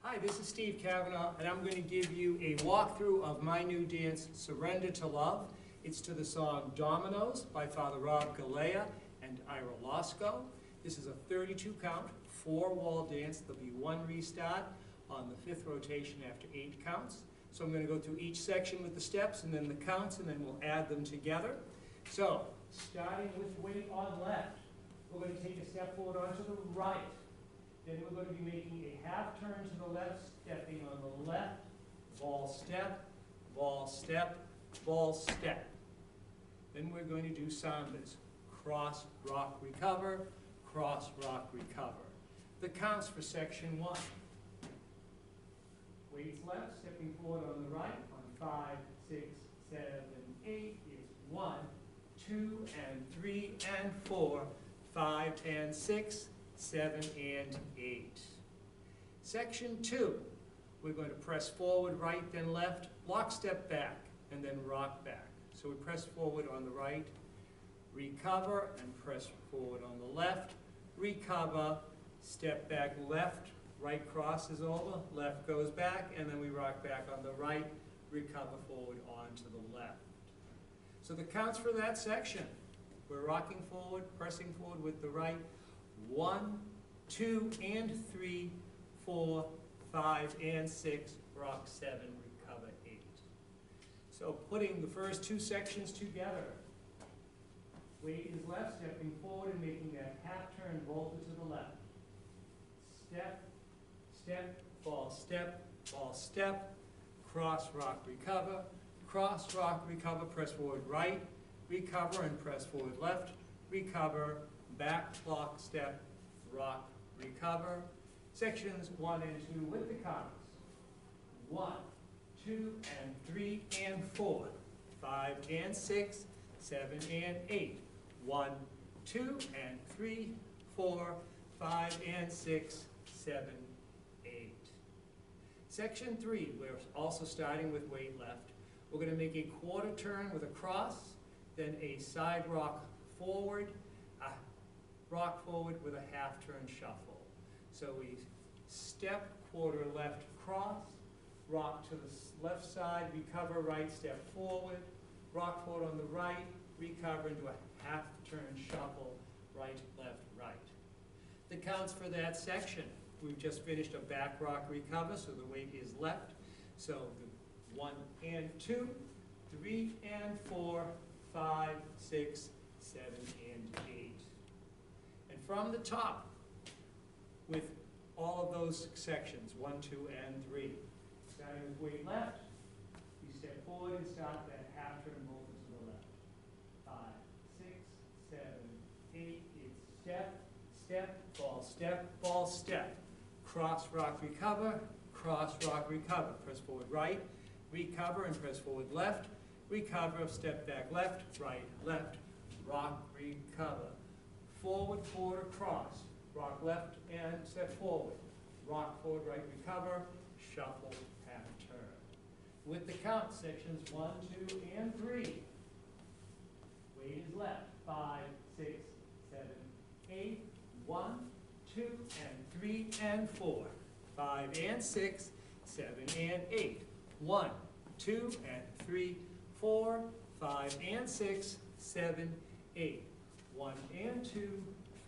Hi, this is Steve Cavanaugh, and I'm going to give you a walkthrough of my new dance, Surrender to Love. It's to the song Dominoes by Father Rob Galea and Ira Losco. This is a 32 count, 4-wall dance. There'll be one restart on the 5th rotation after 8 counts. So I'm going to go through each section with the steps and then the counts, and then we'll add them together. So, starting with weight on left, we're going to take a step forward onto the right. Then we're going to be making a half turn to the left, stepping on the left, ball step, ball step, ball step. Then we're going to do sambas. Cross, rock, recover, cross, rock, recover. The counts for section 1. Weights left, stepping forward on the right, on 5, 6, 7, 8. It's 1, 2, and 3, and 4, 5, and 6, 7, and 8. Section 2, we're going to press forward, right, then left, lock step back, and then rock back. So we press forward on the right, recover, and press forward on the left, recover, step back left, right crosses over, left goes back, and then we rock back on the right, recover forward onto the left. So the counts for that section, we're rocking forward, pressing forward with the right, 1, 2, and 3, 4, 5, and 6, rock 7, recover 8. So putting the first 2 sections together, weight is left, stepping forward and making that half turn volta to the left. Step, step, ball step, ball step, cross, rock, recover, cross, rock, recover, press forward right, recover, and press forward left, recover, back, lock, step, rock, recover. Sections 1 and 2 with the counts. 1, 2, and 3, and 4, 5, and 6, 7, and 8. 1, 2, and 3, 4, 5, and 6, 7, 8. Section 3, we're also starting with weight left. We're going to make a quarter turn with a cross, then a side rock forward, rock forward with a half turn shuffle. So we step, quarter left, cross, rock to the left side, recover right, step forward, rock forward on the right, recover into a half turn shuffle, right, left, right. The counts for that section, we've just finished a back rock recover, so the weight is left. So the 1 and 2, 3 and 4, 5, 6, 7, and 8. And from the top, with all of those sections, 1, 2, and 3, starting with weight left, you step forward and start that half turn volta to the left. 5, 6, 7, 8, it's step, step, ball step, ball step. Cross, rock, recover, cross, rock, recover. Press forward right, recover, and press forward left, recover, step back left, right, left, rock, recover. Forward, quarter, cross, rock left, and step forward. Rock forward, right, recover, shuffle, half turn. With the count, sections 1, 2, and 3. Weight is left, 5, 6, 7, 8, 1, 2, and 3, and 4, 5, and 6, 7, and 8, 1, 2, and 3, 4, 5, and 6, 7, 8, 1 and 2,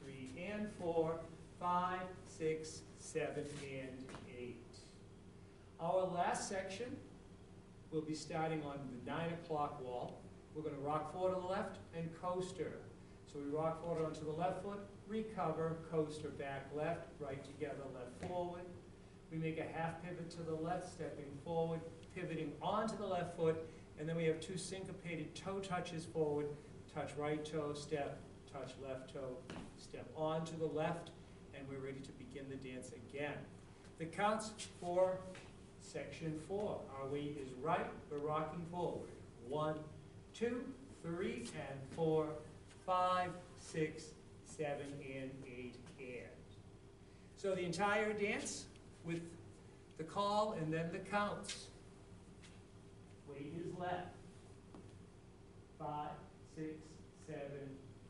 3 and 4, 5, 6, 7, and 8. Our last section will be starting on the 9 o'clock wall. We're going to rock forward on the left and coaster. So we rock forward onto the left foot, recover, coaster, back left, right together, left forward. We make a half pivot to the left, stepping forward, pivoting onto the left foot, and then we have 2 syncopated toe touches forward, touch right toe, step, touch left toe, step onto the left, and we're ready to begin the dance again. The counts for section 4. Our weight is right, we're rocking forward. 1, 2, 3, and 4, 5, 6, 7, and 8, and. So the entire dance with the call and then the counts. Weight is left. 5, 6, 7,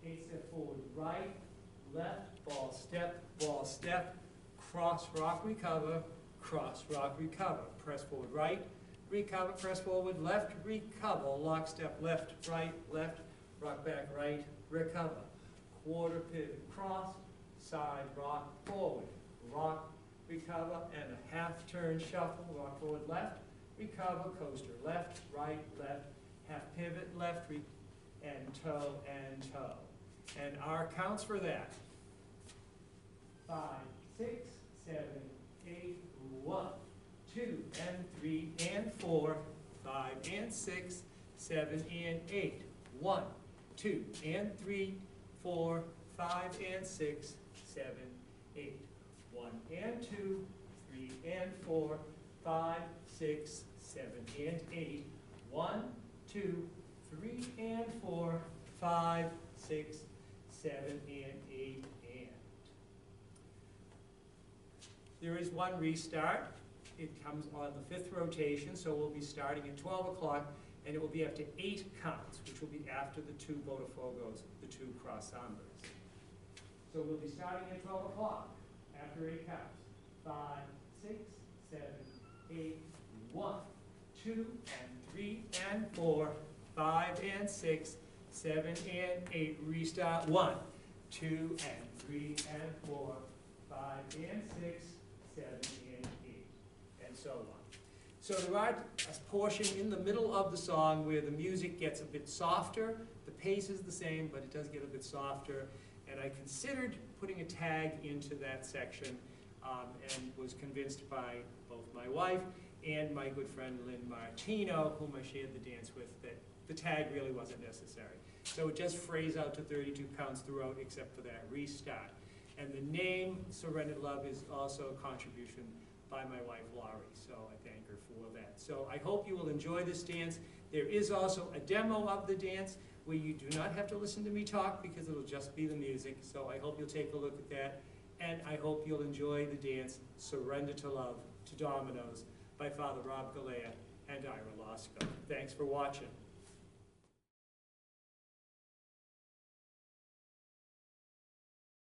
8, step forward, right, left, ball step, cross, rock, recover, cross, rock, recover, press forward right, recover, press forward left, recover, lockstep left, rock back right, recover, quarter pivot, cross, side, rock, forward, rock, recover, and a half turn shuffle, rock forward left, recover, coaster left, half pivot left, and toe, and our counts for that. 5, 6, 7, 8, 1, 2, and 3, and 4, 5, and 6, 7, and 8. 1, 2, and 3, 4, 5, and 6, 7, 8. 1 and 2, 3 and 4, 5, 6, 7, and 8. 1, 2, 3 and 4, 5, 6, 7, and 8, and. There is one restart. It comes on the 5th rotation, so we'll be starting at 12 o'clock, and it will be after 8 counts, which will be after the 2 Botafogos, the 2 cross sambas. So we'll be starting at 12 o'clock, after 8 counts. 5, 6, 7, 8, 1, 2, and 3, and 4, 5, and 6, 7, and 8. Restart. 1, 2, and 3, and 4, 5, and 6, 7, and 8, and so on. So there are a portion in the middle of the song where the music gets a bit softer. The pace is the same, but it does get a bit softer. And I considered putting a tag into that section and was convinced by both my wife and my good friend Lynn Martino, whom I shared the dance with, that the tag really wasn't necessary. So it just phrased out to 32 counts throughout except for that restart. And the name Surrendered Love is also a contribution by my wife Laurie, so I thank her for that. So I hope you will enjoy this dance. There is also a demo of the dance where you do not have to listen to me talk because it'll just be the music. So I hope you'll take a look at that. And I hope you'll enjoy the dance Surrender to Love to Dominoes by Father Rob Galea and Ira Losco. Thanks for watching.